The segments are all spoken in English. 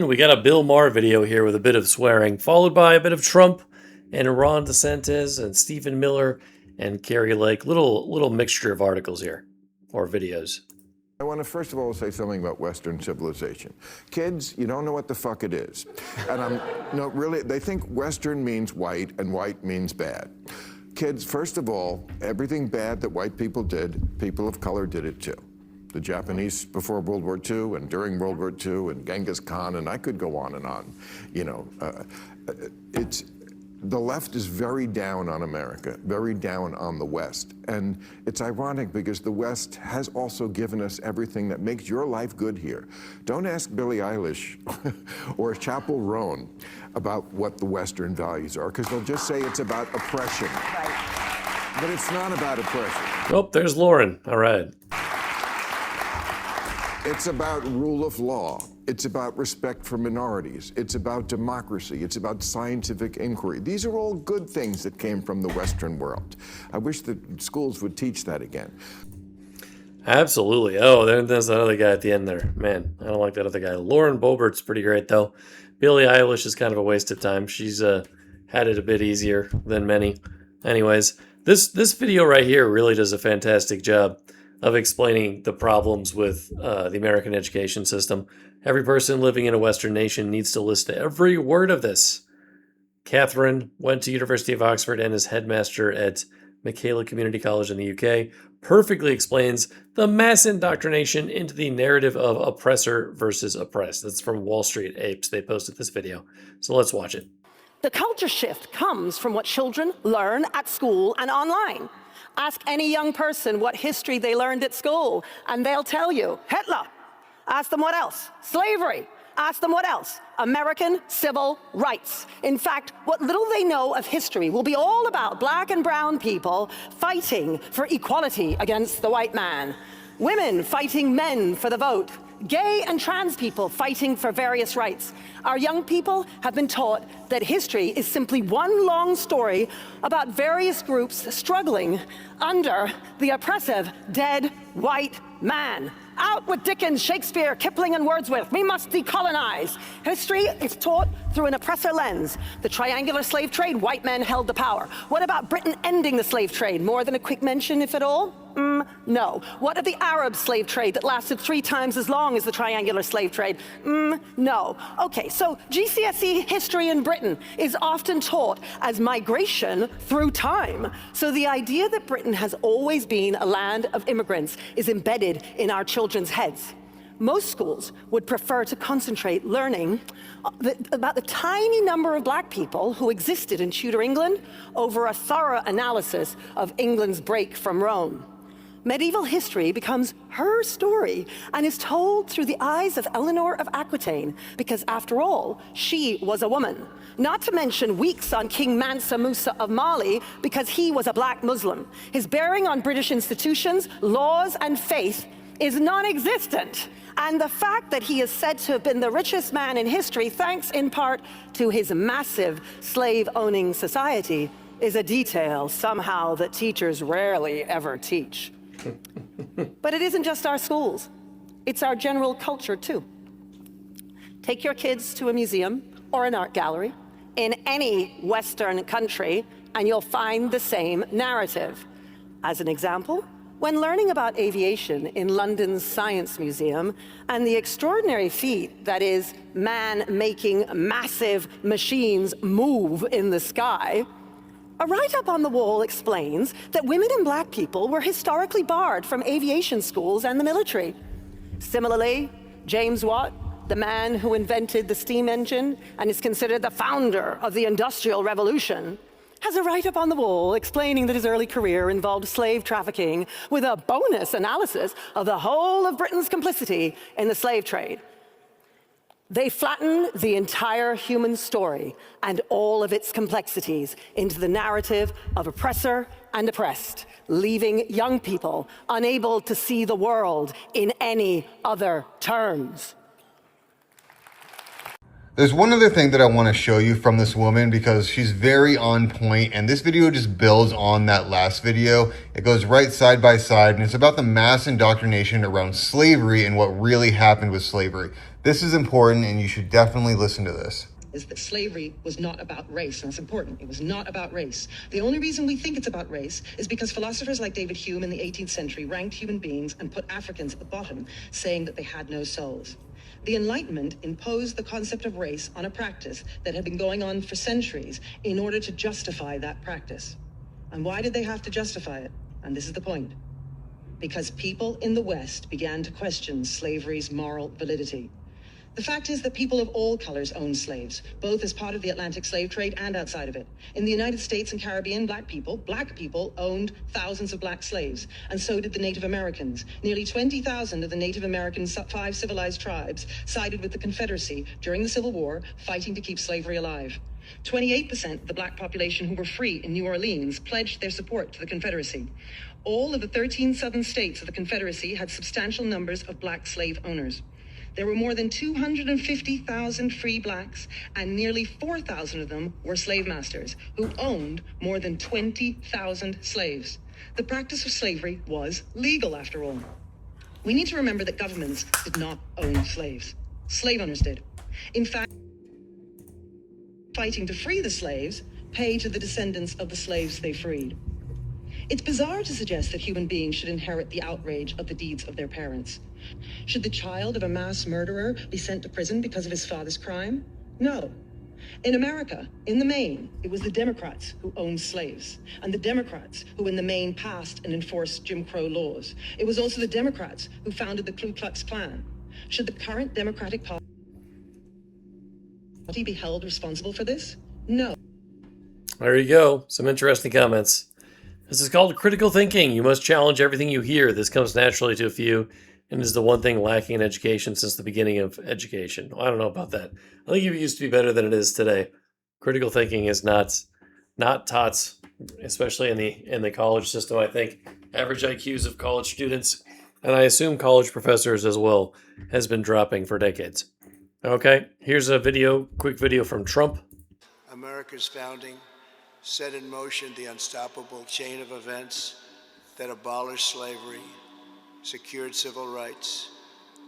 We got a Bill Maher video here with a bit of swearing, followed by a bit of Trump and Ron DeSantis and Stephen Miller and Carrie Lake. Little mixture of articles here, or videos. I want to first of all say something about Western civilization. Kids, you don't know what the fuck it is. And really, they think Western means white and white means bad. Kids, first of all, everything bad that white people did, people of color did it too. The Japanese before World War II and during World War II and Genghis Khan, and I could go on and on. You know, the left is very down on America, very down on the West. And it's ironic because the West has also given us everything that makes your life good here. Don't ask Billie Eilish or Chappell Roan about what the Western values are, because they'll just say it's about oppression. Right. But it's not about oppression. Oh, there's Lauren. All right. It's about rule of law. It's about respect for minorities. It's about democracy. It's about scientific inquiry. These are all good things that came from the Western world. I wish that schools would teach that again. Absolutely. Oh, there's that other guy at the end there. Man, I don't like that other guy. Lauren Boebert's pretty great, though. Billie Eilish is kind of a waste of time. She's had it a bit easier than many. Anyways, this video right here really does a fantastic job of explaining the problems with the American education system. Every person living in a Western nation needs to listen to every word of this. Catherine went to University of Oxford and is headmaster at Michaela Community College in the UK. Perfectly explains the mass indoctrination into the narrative of oppressor versus oppressed. That's from Wall Street Apes. They posted this video. So let's watch it. The culture shift comes from what children learn at school and online. Ask any young person what history they learned at school, and they'll tell you Hitler. Ask them what else? Slavery. Ask them what else? American civil rights. In fact, what little they know of history will be all about black and brown people fighting for equality against the white man, women fighting men for the vote, gay and trans people fighting for various rights. Our young people have been taught that history is simply one long story about various groups struggling under the oppressive dead white man. Out with Dickens, Shakespeare, Kipling, and Wordsworth. We must decolonize. History is taught through an oppressor lens. The triangular slave trade, white men held the power. What about Britain ending the slave trade? More than a quick mention, if at all? No. What of the Arab slave trade that lasted 3 times as long as the triangular slave trade? No. Okay, so GCSE history in Britain is often taught as migration through time. So the idea that Britain has always been a land of immigrants is embedded in our children's heads. Most schools would prefer to concentrate learning about the tiny number of black people who existed in Tudor England over a thorough analysis of England's break from Rome. Medieval history becomes her story and is told through the eyes of Eleanor of Aquitaine, because after all, she was a woman. Not to mention weeks on King Mansa Musa of Mali, because he was a black Muslim. His bearing on British institutions, laws, and faith is non-existent. And the fact that he is said to have been the richest man in history, thanks in part to his massive slave-owning society, is a detail somehow that teachers rarely ever teach. But it isn't just our schools. It's our general culture, too. Take your kids to a museum or an art gallery in any Western country, and you'll find the same narrative. As an example, when learning about aviation in London's Science Museum and the extraordinary feat that is man making massive machines move in the sky, a write-up on the wall explains that women and black people were historically barred from aviation schools and the military. Similarly, James Watt, the man who invented the steam engine and is considered the founder of the Industrial Revolution, has a write-up on the wall explaining that his early career involved slave trafficking with a bonus analysis of the whole of Britain's complicity in the slave trade. They flatten the entire human story and all of its complexities into the narrative of oppressor and oppressed, leaving young people unable to see the world in any other terms. There's one other thing that I want to show you from this woman because she's very on point, and this video just builds on that last video. It goes right side by side, and it's about the mass indoctrination around slavery and what really happened with slavery. This is important, and you should definitely listen to this. Is that slavery was not about race, and that's important. It was not about race. The only reason we think it's about race is because philosophers like David Hume in the 18th century ranked human beings and put Africans at the bottom, saying that they had no souls. The Enlightenment imposed the concept of race on a practice that had been going on for centuries in order to justify that practice. And why did they have to justify it? And this is the point. Because people in the West began to question slavery's moral validity. The fact is that people of all colors owned slaves, both as part of the Atlantic slave trade and outside of it. In the United States and Caribbean, black people owned thousands of black slaves, and so did the Native Americans. Nearly 20,000 of the Native American 5 civilized tribes sided with the Confederacy during the Civil War, fighting to keep slavery alive. 28% of the black population who were free in New Orleans pledged their support to the Confederacy. All of the 13 southern states of the Confederacy had substantial numbers of black slave owners. There were more than 250,000 free blacks, and nearly 4,000 of them were slave masters who owned more than 20,000 slaves. The practice of slavery was legal, after all. We need to remember that governments did not own slaves. Slave owners did. In fact, fighting to free the slaves pay to the descendants of the slaves they freed. It's bizarre to suggest that human beings should inherit the outrage of the deeds of their parents. Should the child of a mass murderer be sent to prison because of his father's crime? No. In America, in the main, it was the Democrats who owned slaves, and the Democrats who in the main passed and enforced Jim Crow laws. It was also the Democrats who founded the Ku Klux Klan. Should the current Democratic Party be held responsible for this? No. There you go. Some interesting comments. This is called critical thinking. You must challenge everything you hear. This comes naturally to a few and is the one thing lacking in education since the beginning of education. Well, I don't know about that. I think it used to be better than it is today. Critical thinking is not taught, especially in the college system. I think average IQs of college students, and I assume college professors as well, has been dropping for decades. Okay, here's a quick video from Trump. America's founding set in motion the unstoppable chain of events that abolished slavery, secured civil rights,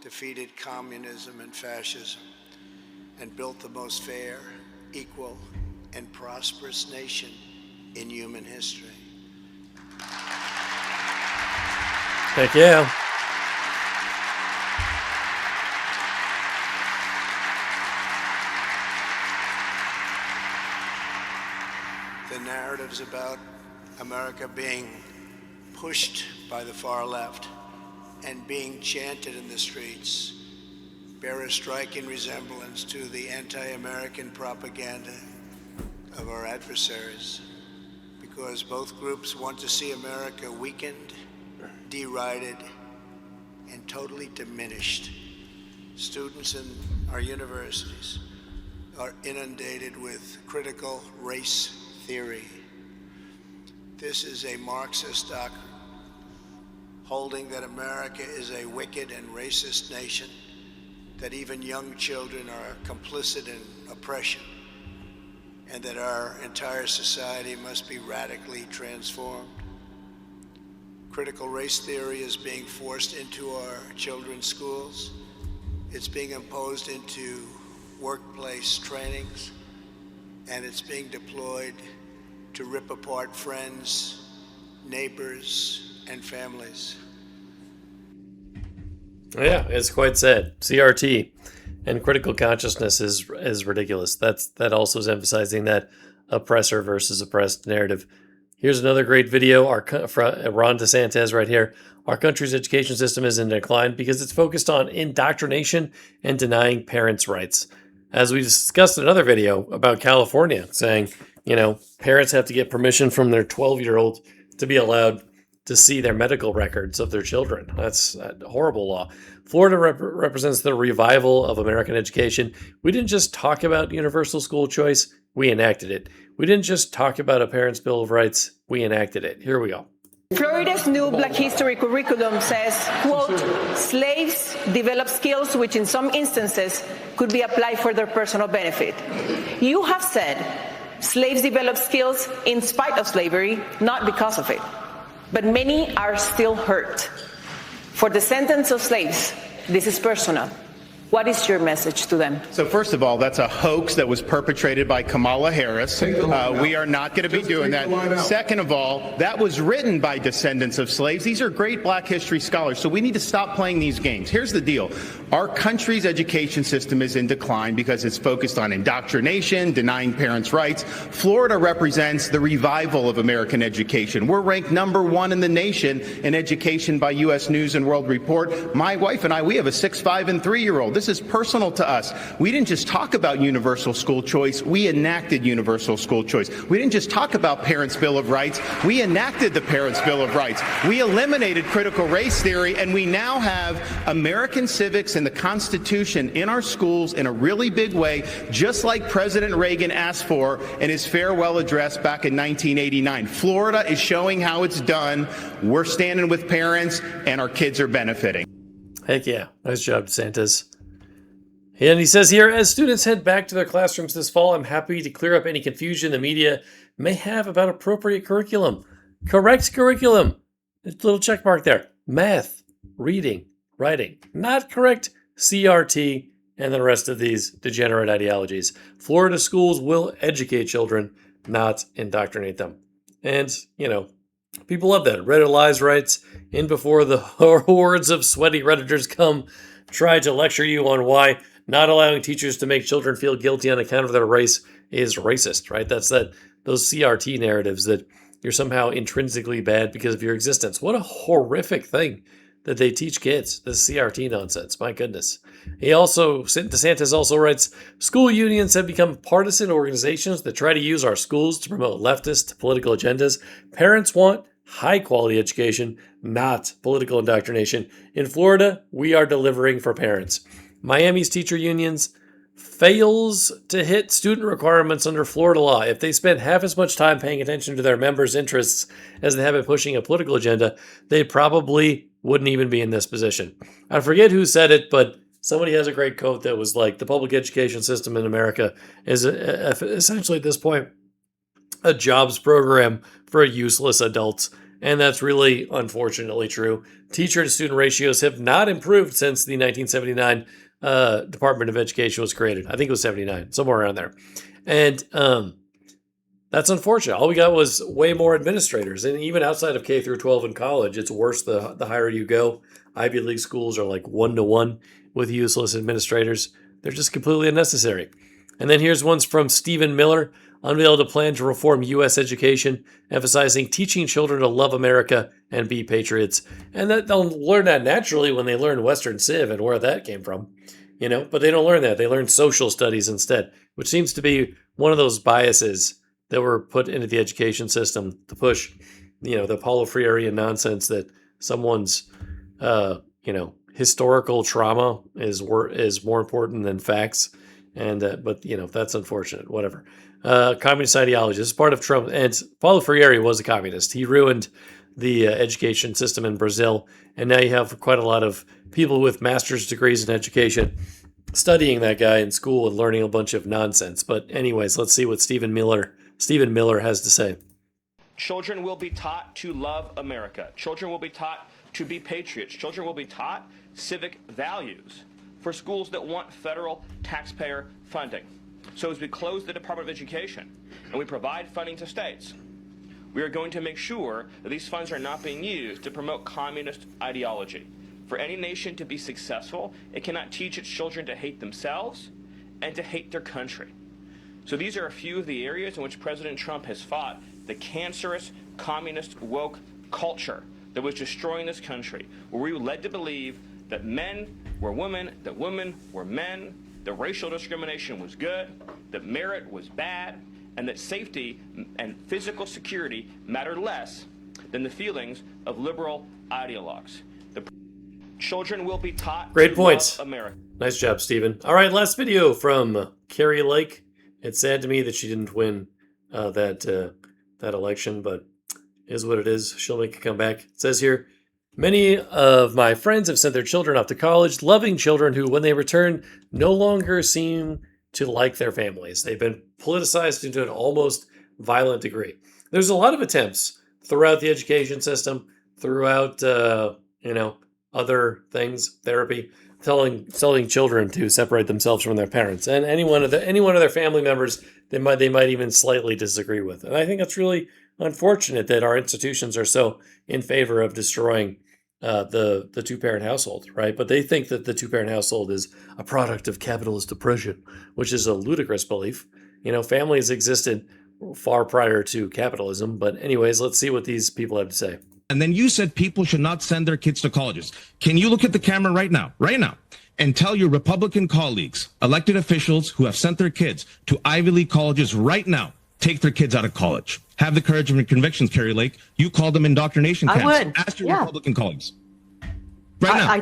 defeated communism and fascism, and built the most fair, equal, and prosperous nation in human history. Heck yeah. The narratives about America being pushed by the far left and being chanted in the streets bear a striking resemblance to the anti-American propaganda of our adversaries, because both groups want to see America weakened, derided, and totally diminished. Students in our universities are inundated with critical race theory. This is a Marxist doctrine, holding that America is a wicked and racist nation, that even young children are complicit in oppression, and that our entire society must be radically transformed. Critical race theory is being forced into our children's schools. It's being imposed into workplace trainings, and it's being deployed to rip apart friends, neighbors, and families. Yeah, it's quite sad. CRT and critical consciousness is ridiculous. That also is emphasizing that oppressor versus oppressed narrative. Here's another great video. Ron DeSantis right here. Our country's education system is in decline because it's focused on indoctrination and denying parents' rights. As we discussed in another video about California, saying, parents have to get permission from their 12-year-old to be allowed to see their medical records of their children. That's a horrible law. Florida represents the revival of American education. We didn't just talk about universal school choice, we enacted it. We didn't just talk about a parent's Bill of Rights, we enacted it. Here we go. Florida's new Black History curriculum says, quote, slaves develop skills which in some instances could be applied for their personal benefit. You have said slaves develop skills in spite of slavery, not because of it. But many are still hurt. For descendants of slaves, this is personal. What is your message to them? So first of all, that's a hoax that was perpetrated by Kamala Harris. We are not going to be doing that. Second of all, that was written by descendants of slaves. These are great black history scholars, so we need to stop playing these games. Here's the deal. Our country's education system is in decline because it's focused on indoctrination, denying parents' rights. Florida represents the revival of American education. We're ranked #1 in the nation in education by U.S. News and World Report. My wife and I, we have a 6, 5, and 3-year-old. This is personal to us. We didn't just talk about universal school choice. We enacted universal school choice. We didn't just talk about Parents' Bill of Rights. We enacted the Parents' Bill of Rights. We eliminated critical race theory, and we now have American civics and the Constitution in our schools in a really big way, just like President Reagan asked for in his farewell address back in 1989. Florida is showing how it's done. We're standing with parents, and our kids are benefiting. Heck yeah. Nice job, DeSantis. And he says here, as students head back to their classrooms this fall, I'm happy to clear up any confusion the media may have about appropriate curriculum. Correct curriculum. A little check mark there. Math, reading, writing. Not correct CRT and the rest of these degenerate ideologies. Florida schools will educate children, not indoctrinate them. And, you know, people love that. Reddit Lies writes, in before the hordes of sweaty Redditors come, try to lecture you on why not allowing teachers to make children feel guilty on account of their race is racist, right? That's those CRT narratives that you're somehow intrinsically bad because of your existence. What a horrific thing that they teach kids, this CRT nonsense. My goodness. DeSantis also writes, school unions have become partisan organizations that try to use our schools to promote leftist political agendas. Parents want high quality education, not political indoctrination. In Florida, we are delivering for parents. Miami's teacher unions fails to hit student requirements under Florida law. If they spent half as much time paying attention to their members' interests as they have in pushing a political agenda, they probably wouldn't even be in this position. I forget who said it, but somebody has a great quote that was like, the public education system in America is essentially at this point a jobs program for useless adults. And that's really unfortunately true. Teacher to student ratios have not improved since the 1979 Department of Education was created. I think it was 79, somewhere around there. And that's unfortunate. All we got was way more administrators. And even outside of K through 12 in college, it's worse the higher you go. Ivy League schools are like 1-to-1 with useless administrators. They're just completely unnecessary. And then here's ones from Stephen Miller, unveiled a plan to reform U.S. education, emphasizing teaching children to love America and be patriots. And that they'll learn that naturally when they learn Western Civ and where that came from, you know. But they don't learn that. They learn social studies instead, which seems to be one of those biases that were put into the education system to push, you know, the Paulo Freirean nonsense that someone's, historical trauma is more important than facts. And but you know, that's unfortunate. Whatever. Communist ideology. This is part of Trump. And Paulo Freire was a communist. He ruined the education system in Brazil. And now you have quite a lot of people with master's degrees in education studying that guy in school and learning a bunch of nonsense. But anyways, let's see what Stephen Miller has to say. Children will be taught to love America. Children will be taught to be patriots. Children will be taught civic values for schools that want federal taxpayer funding. So as we close the Department of Education and we provide funding to states, we are going to make sure that these funds are not being used to promote communist ideology. For any nation to be successful, it cannot teach its children to hate themselves and to hate their country. So these are a few of the areas in which President Trump has fought the cancerous, communist, woke culture that was destroying this country, where we were led to believe that men were women, that women were men, that racial discrimination was good, that merit was bad, and that safety and physical security mattered less than the feelings of liberal ideologues. The children will be taught Great to points. love America. Nice job, Stephen. All right, last video from Carrie Lake. It's sad to me that she didn't win that election, but is what it is. She'll make a comeback. It says here, many of my friends have sent their children off to college, loving children who, when they return, no longer seem to like their families. They've been politicized into an almost violent degree. There's a lot of attempts throughout the education system, throughout, other things, therapy, telling children to separate themselves from their parents and any one of their family members they might even slightly disagree with. And I think it's really unfortunate that our institutions are so in favor of destroying the two-parent household, right? But they think that the two-parent household is a product of capitalist oppression, which is a ludicrous belief. Families existed far prior to capitalism. But anyways, let's see what these people have to say. And then you said people should not send their kids to colleges. Can you look at the camera right now, and tell your Republican colleagues, elected officials who have sent their kids to Ivy League colleges right now, take their kids out of college? Have the courage of your convictions, Carrie Lake. You called them indoctrination camps. I would. Ask your Yeah. Republican colleagues. Right now. I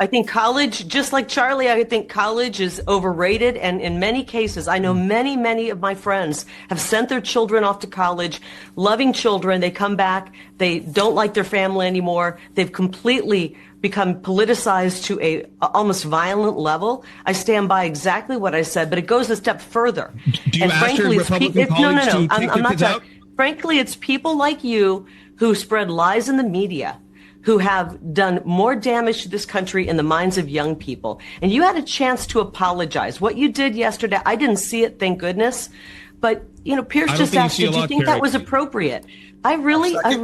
think college, just like Charlie, I think college is overrated. And in many cases, I know many of my friends have sent their children off to college, loving children. They come back. They don't like their family anymore. They've completely become politicized to a almost violent level. I stand by exactly what I said, but it goes a step further. Do you ask your Republican colleagues to take their kids out? Frankly, it's people like you who spread lies in the media, who have done more damage to this country in the minds of young people. And you had a chance to apologize. What you did yesterday, I didn't see it, thank goodness. But, Pierce just asked, did you think that was appropriate? I really question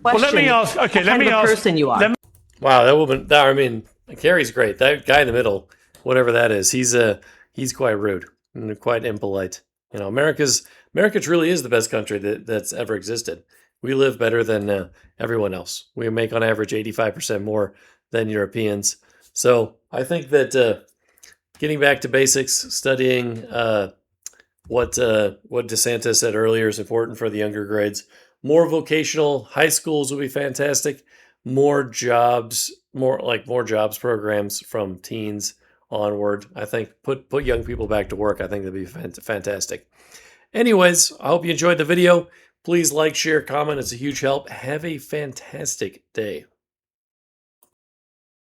well, let me ask, okay, let me the ask, person you are. Wow, that woman, Carrie's great. That guy in the middle, whatever that is, he's quite rude and quite impolite. America truly is the best country that's ever existed. We live better than everyone else. We make on average 85% more than Europeans. So I think that getting back to basics, studying what DeSantis said earlier is important for the younger grades. More vocational high schools would be fantastic. More jobs programs from teens onward. I think put young people back to work. I think that'd be fantastic. Anyways, I hope you enjoyed the video. Please like, share, comment. It's a huge help. Have a fantastic day.